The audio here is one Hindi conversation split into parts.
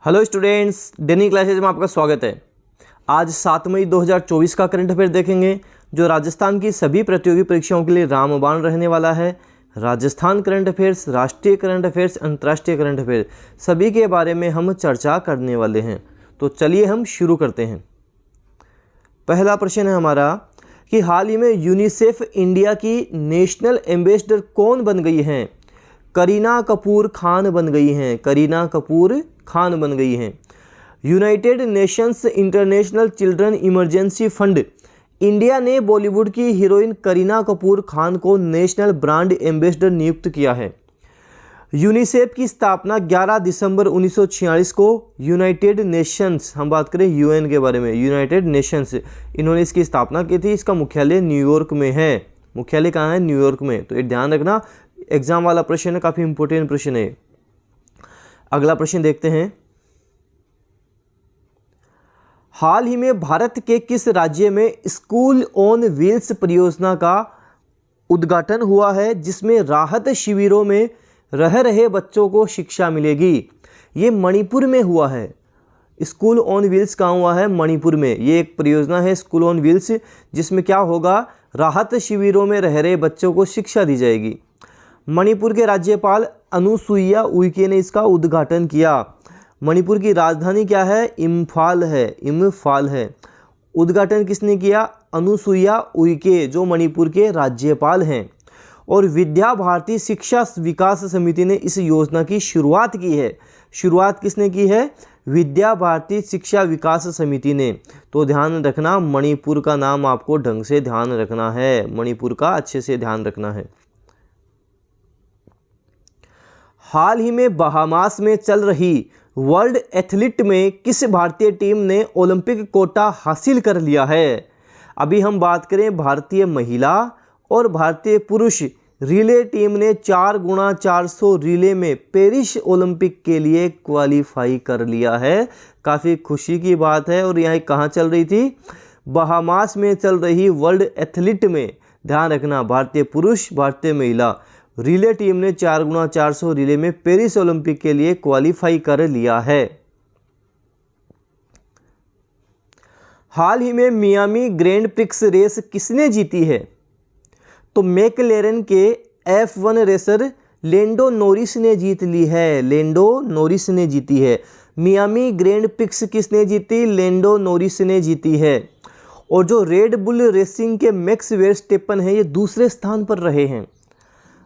हेलो स्टूडेंट्स, डेनी क्लासेज में आपका स्वागत है। आज 7 मई 2024 का करंट अफेयर देखेंगे जो राजस्थान की सभी प्रतियोगी परीक्षाओं के लिए रामबाण रहने वाला है। राजस्थान करंट अफेयर्स, राष्ट्रीय करंट अफेयर्स, अंतर्राष्ट्रीय करंट अफेयर सभी के बारे में हम चर्चा करने वाले हैं। तो चलिए हम शुरू करते हैं। पहला प्रश्न है हमारा कि हाल ही में यूनिसेफ इंडिया की नेशनल एम्बेसडर कौन बन गई हैं? करीना कपूर खान बन गई हैं। करीना कपूर खान बन गई हैं। United Nations international children emergency fund India ने बॉलीवुड की हीरोइन करीना कपूर खान को नेशनल ब्रांड एम्बेसडर नियुक्त किया है। यूनिसेफ की स्थापना 11 दिसंबर 1946 को यूनाइटेड नेशंस, हम बात करें यूएन के बारे में, यूनाइटेड नेशंस, इन्होंने इसकी स्थापना की थी। इसका मुख्यालय न्यूयॉर्क में है। मुख्यालय कहाँ है? न्यूयॉर्क में। तो ये ध्यान रखना, एग्जाम वाला प्रश्न है, काफ़ी इंपॉर्टेंट प्रश्न है। अगला प्रश्न देखते हैं। हाल ही में भारत के किस राज्य में स्कूल ऑन व्हील्स परियोजना का उद्घाटन हुआ है जिसमें राहत शिविरों में रह रहे बच्चों को शिक्षा मिलेगी? ये मणिपुर में हुआ है। स्कूल ऑन व्हील्स कहाँ हुआ है? मणिपुर में। ये एक परियोजना है स्कूल ऑन व्हील्स, जिसमें क्या होगा? राहत शिविरों में रह रहे बच्चों को शिक्षा दी जाएगी। मणिपुर के राज्यपाल अनुसुईया उइके ने इसका उद्घाटन किया। मणिपुर की राजधानी क्या है? इम्फाल है। इम्फाल है। उद्घाटन किसने किया? अनुसुईया उइके, जो मणिपुर के राज्यपाल हैं। और विद्या भारती शिक्षा विकास समिति ने इस योजना की शुरुआत की है। शुरुआत किसने की है? विद्या भारती शिक्षा विकास समिति ने। तो ध्यान रखना, मणिपुर का नाम आपको ढंग से ध्यान रखना है। मणिपुर का अच्छे से ध्यान रखना है। हाल ही में बहामास में चल रही वर्ल्ड एथलीट में किस भारतीय टीम ने ओलंपिक कोटा हासिल कर लिया है? अभी हम बात करें भारतीय महिला और भारतीय पुरुष रिले टीम ने 4x400 रिले में पेरिस ओलंपिक के लिए क्वालिफाई कर लिया है। काफ़ी खुशी की बात है। और यह कहाँ चल रही थी? बहामास में चल रही वर्ल्ड एथलीट में। ध्यान रखना, भारतीय पुरुष, भारतीय महिला रिले टीम ने 4x400 रिले में पेरिस ओलंपिक के लिए क्वालिफाई कर लिया है। हाल ही में मियामी ग्रैंड प्रिक्स रेस किसने जीती है? तो मैकलेरन के F1 रेसर लेंडो नॉरिस ने जीत ली है। लेंडो नॉरिस ने जीती है। मियामी ग्रैंड प्रिक्स किसने जीती? लेंडो नॉरिस ने जीती है। और जो रेड बुल रेसिंग के मैक्स वर्स्टेपन है, ये दूसरे स्थान पर रहे हैं।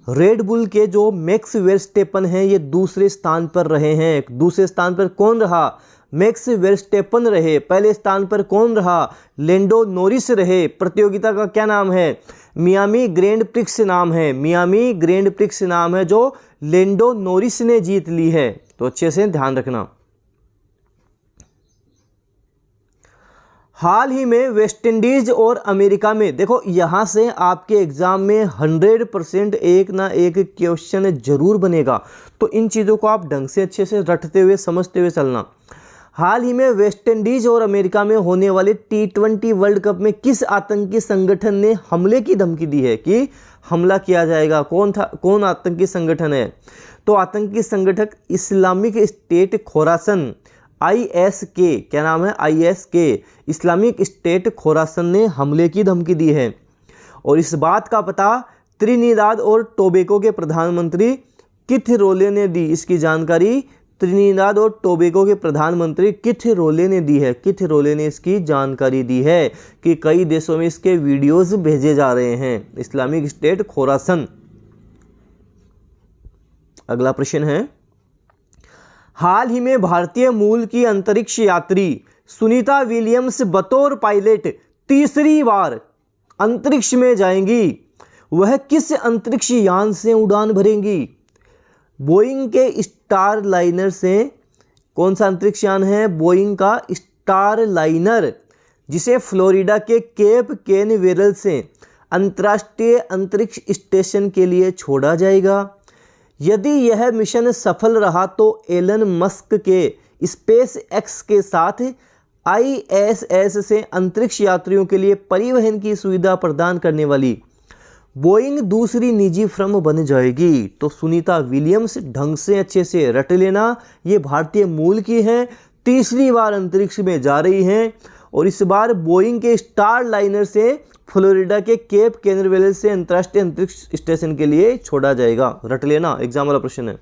रेड बुल के जो मैक्स वर्स्टेपन हैं, ये दूसरे स्थान पर रहे हैं। दूसरे स्थान पर कौन रहा? मैक्स वर्स्टेपन रहे। पहले स्थान पर कौन रहा? लेंडो नॉरिस रहे। प्रतियोगिता का क्या नाम है? मियामी ग्रैंड प्रिक्स नाम है। मियामी ग्रैंड प्रिक्स नाम है, जो लेंडो नॉरिस ने जीत ली है। तो अच्छे से ध्यान रखना। हाल ही में वेस्टइंडीज और अमेरिका में, देखो यहाँ से आपके एग्जाम में 100% एक ना एक क्वेश्चन जरूर बनेगा। तो इन चीज़ों को आप ढंग से अच्छे से रटते हुए समझते हुए चलना। हाल ही में वेस्टइंडीज और अमेरिका में होने वाले T20 वर्ल्ड कप में किस आतंकी संगठन ने हमले की धमकी दी है कि हमला किया जाएगा? कौन था? कौन आतंकी संगठन है? तो आतंकी संगठन इस्लामिक स्टेट खोरासन, ISK, क्या नाम है? ISK, इस्लामिक स्टेट खोरासन ने हमले की धमकी दी है। और इस बात का पता त्रिनिदाद और टोबैगो के प्रधानमंत्री किथ रोले ने दी। इसकी जानकारी त्रिनिदाद और टोबैगो के प्रधानमंत्री किथ रोले ने दी है। किथ रोले ने इसकी जानकारी दी है कि कई देशों में इसके वीडियोस भेजे जा रहे हैं। Islamic State Khorasan. अगला प्रश्न है। हाल ही में भारतीय मूल की अंतरिक्ष यात्री सुनीता विलियम्स बतौर पायलट तीसरी बार अंतरिक्ष में जाएंगी। वह किस अंतरिक्ष यान से उड़ान भरेंगी? बोइंग के स्टार लाइनर से। कौन सा अंतरिक्ष यान है? बोइंग का स्टार लाइनर, जिसे फ्लोरिडा के केप कैनवेरल से अंतर्राष्ट्रीय अंतरिक्ष स्टेशन के लिए छोड़ा जाएगा। यदि यह मिशन सफल रहा तो एलन मस्क के स्पेस एक्स के साथ ISS से अंतरिक्ष यात्रियों के लिए परिवहन की सुविधा प्रदान करने वाली बोइंग दूसरी निजी फर्म बन जाएगी। तो सुनीता विलियम्स, ढंग से अच्छे से रट लेना, ये भारतीय मूल की हैं, तीसरी बार अंतरिक्ष में जा रही हैं और इस बार बोइंग के स्टार लाइनर से फ्लोरिडा के केप कैनवेरल से अंतर्राष्ट्रीय अंतरिक्ष स्टेशन के लिए छोड़ा जाएगा। रट लेना, एग्जाम वाला प्रश्न है।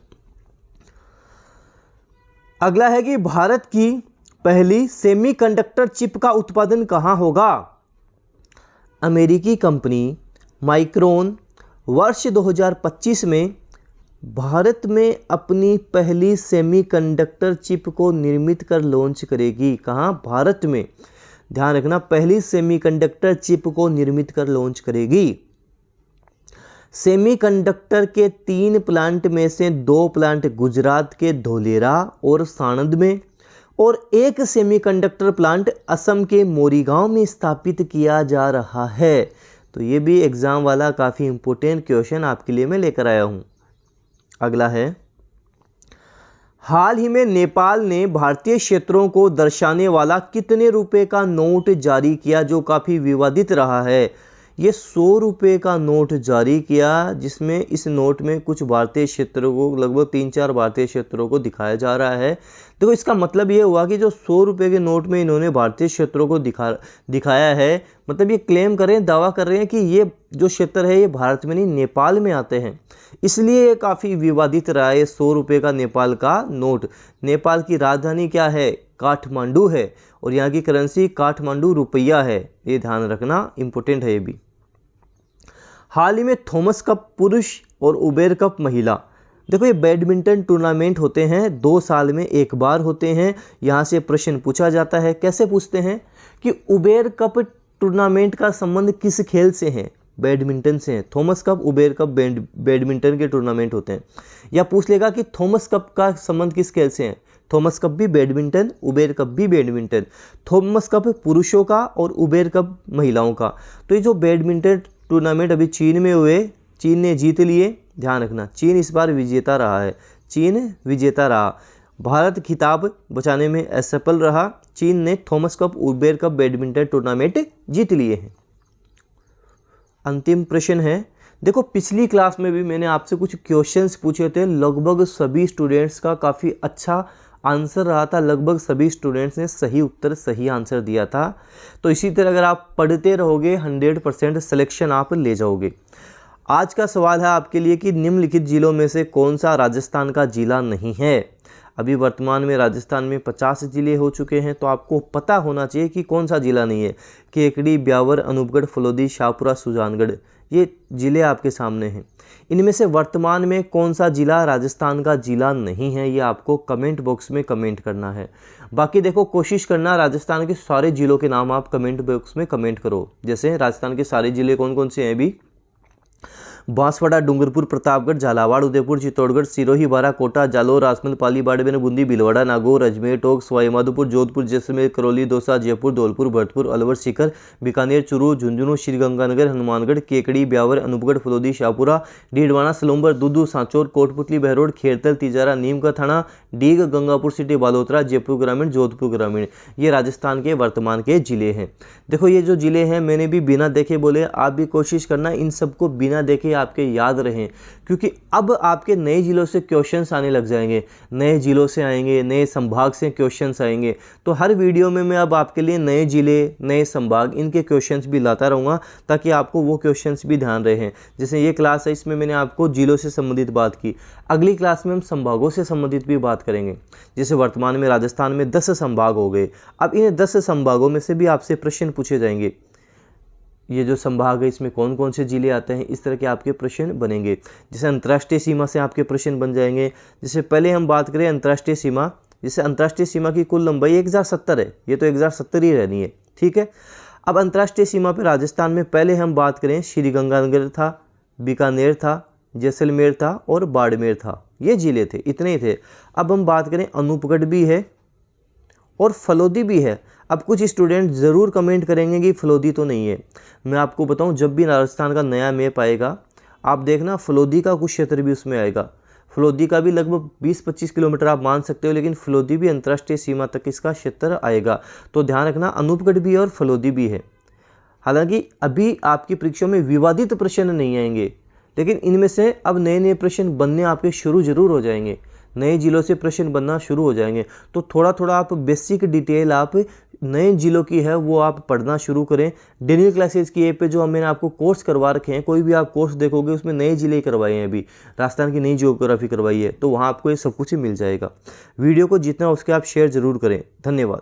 अगला है कि भारत की पहली सेमीकंडक्टर चिप का उत्पादन कहाँ होगा? अमेरिकी कंपनी माइक्रोन वर्ष 2025 में भारत में अपनी पहली सेमीकंडक्टर चिप को निर्मित कर लॉन्च करेगी। कहाँ? भारत में। ध्यान रखना, पहली सेमीकंडक्टर चिप को निर्मित कर लॉन्च करेगी। सेमीकंडक्टर के 3 प्लांट में से 2 प्लांट गुजरात के धोलेरा और साणंद में और 1 सेमीकंडक्टर प्लांट असम के मोरीगांव में स्थापित किया जा रहा है। तो ये भी एग्जाम वाला काफ़ी इंपॉर्टेंट क्वेश्चन आपके लिए मैं लेकर आया हूँ। अगला है, हाल ही में नेपाल ने भारतीय क्षेत्रों को दर्शाने वाला कितने रुपए का नोट जारी किया, जो काफ़ी विवादित रहा है? ये 100 रुपये का नोट जारी किया, जिसमें इस नोट में कुछ भारतीय क्षेत्रों को, लगभग 3-4 भारतीय क्षेत्रों को दिखाया जा रहा है। देखो, इसका मतलब ये हुआ कि जो 100 रुपये के नोट में इन्होंने भारतीय क्षेत्रों को दिखाया है, मतलब ये क्लेम करें, दावा कर रहे हैं कि ये जो क्षेत्र है ये भारत में नहीं नेपाल में आते हैं, इसलिए ये काफ़ी विवादित रहा है। 100 रुपये का नेपाल का नोट। नेपाल की राजधानी क्या है? काठमांडू है और यहाँ की करेंसी काठमांडू रुपया है, ये ध्यान रखना, इंपॉर्टेंट है ये भी। हाल ही में थॉमस कप पुरुष और उबेर कप महिला, देखो ये बैडमिंटन टूर्नामेंट होते हैं, 2 साल में एक बार होते हैं। यहाँ से प्रश्न पूछा जाता है, कैसे पूछते हैं कि उबेर कप टूर्नामेंट का संबंध किस खेल से है? बैडमिंटन से है। Thomas Cup, Uber Cup badminton के टूर्नामेंट होते हैं। या पूछ लेगा कि थॉमस कप का संबंध किस खेल से है? थॉमस कप भी बैडमिंटन, उबेर कप भी बैडमिंटन। थॉमस कप पुरुषों का और उबेर कप महिलाओं का। तो ये जो बैडमिंटन टूर्नामेंट अभी चीन में हुए, चीन ने जीत लिए। ध्यान रखना, चीन इस बार विजेता रहा है, चीन विजेता रहा। भारत खिताब बचाने में असफल रहा। चीन ने Thomas Cup, Uber Cup badminton tournament जीत लिए हैं। अंतिम प्रश्न है, देखो पिछली क्लास में भी मैंने आपसे कुछ क्वेश्चंस पूछे थे, लगभग सभी स्टूडेंट्स का काफ़ी अच्छा आंसर रहा था, लगभग सभी स्टूडेंट्स ने सही उत्तर, सही आंसर दिया था। तो इसी तरह अगर आप पढ़ते रहोगे 100% सिलेक्शन आप ले जाओगे। आज का सवाल है आपके लिए कि निम्नलिखित जिलों में से कौन सा राजस्थान का जिला नहीं है? अभी वर्तमान में राजस्थान में 50 जिले हो चुके हैं, तो आपको पता होना चाहिए कि कौन सा जिला नहीं है। केकड़ी, ब्यावर, अनूपगढ़, फलोदी, शाहपुरा, सुजानगढ़, ये जिले आपके सामने हैं। इनमें से वर्तमान में कौन सा जिला राजस्थान का जिला नहीं है, ये आपको कमेंट बॉक्स में कमेंट करना है। बाकी देखो, कोशिश करना राजस्थान के सारे जिलों के नाम आप कमेंट बॉक्स में कमेंट करो। जैसे राजस्थान के सारे जिले कौन कौन से हैं अभी? बांसवाड़ा, डूंगरपुर, प्रतापगढ़, झालावाड़, उदयपुर, चित्तौड़गढ़, सिरोही, बारा, कोटा, जालोर, राजमहल, पाली, बाड़मेर, बूंदी, भीलवाड़ा, नागौर, अजमेर, टोंक, सवाई माधोपुर, जोधपुर, जैसलमेर, करौली, दौसा, जयपुर, धौलपुर, भरतपुर, अलवर, सीकर, बीकानेर, चूरू, झुंझुनू, श्रीगंगानगर, हनुमानगढ़, केकड़ी, ब्यावर, अनूपगढ़, फलोदी, शाहपुरा, डीडवाना, सलूम्बर, दूदू, सांचौर, कोटपुतली, बहरोड, खेरतल, तिजारा, नीम का थाना, डीग, गंगापुर सिटी, बालोतरा, जयपुर ग्रामीण, जोधपुर ग्रामीण, ये राजस्थान के वर्तमान के जिले हैं। देखो ये जो जिले हैं मैंने भी बिना देखे बोले, आप भी कोशिश करना इन सबको बिना देखे आपके याद रहें, क्योंकि अब आपके नए जिलों से क्वेश्चंस आने लग जाएंगे, नए जिलों से आएंगे, नए संभाग से क्वेश्चंस आएंगे। तो हर वीडियो में मैं अब आपके लिए नए जिले, नए संभाग, इनके क्वेश्चंस भी लाता रहूँगा, ताकि आपको वो क्वेश्चंस भी ध्यान रहें। जैसे ये क्लास है, इसमें मैंने आपको जिलों से संबंधित बात की, अगली क्लास में हम संभागों से संबंधित भी बात करेंगे। जैसे वर्तमान में राजस्थान में 10 संभाग हो गए, अब इन 10 संभागों में से भी आपसे प्रश्न पूछे जाएंगे। ये जो संभाग है इसमें कौन कौन से जिले आते हैं, इस तरह के आपके प्रश्न बनेंगे। जैसे अंतर्राष्ट्रीय सीमा से आपके प्रश्न बन जाएंगे। जैसे पहले हम बात करें अंतर्राष्ट्रीय सीमा, जैसे अंतर्राष्ट्रीय सीमा की कुल लंबाई 1070 है, ये तो 1070 ही रहनी है, ठीक है। अब अंतर्राष्ट्रीय सीमा पर राजस्थान में पहले हम बात करें, श्रीगंगानगर था, बीकानेर था, जैसलमेर था और बाड़मेर था, ये जिले थे, इतने ही थे। अब हम बात करें अनूपगढ़ भी है और फलोदी भी है। अब कुछ स्टूडेंट ज़रूर कमेंट करेंगे कि फलोदी तो नहीं है। मैं आपको बताऊं, जब भी राजस्थान का नया मैप आएगा आप देखना फलोदी का कुछ क्षेत्र भी उसमें आएगा। फलोदी का भी लगभग 20-25 किलोमीटर आप मान सकते हो, लेकिन फलोदी भी अंतर्राष्ट्रीय सीमा तक इसका क्षेत्र आएगा। तो ध्यान रखना, अनूपगढ़ भी है और फलोदी भी है। हालांकि अभी आपकी परीक्षा में विवादित प्रश्न नहीं आएंगे, लेकिन इनमें से अब नए नए प्रश्न बनने आपके शुरू जरूर हो जाएंगे, नए जिलों से प्रश्न बनना शुरू हो जाएंगे। तो थोड़ा थोड़ा आप बेसिक डिटेल आप नए जिलों की है वो आप पढ़ना शुरू करें। डेली क्लासेज की ऐप पे जो मैंने आपको कोर्स करवा रखे हैं, कोई भी आप कोर्स देखोगे उसमें नए जिले करवाए हैं, अभी राजस्थान की नई ज्योग्राफी करवाई है, तो वहाँ आपको ये सब कुछ ही मिल जाएगा। वीडियो को जितना उसके आप शेयर जरूर करें। धन्यवाद।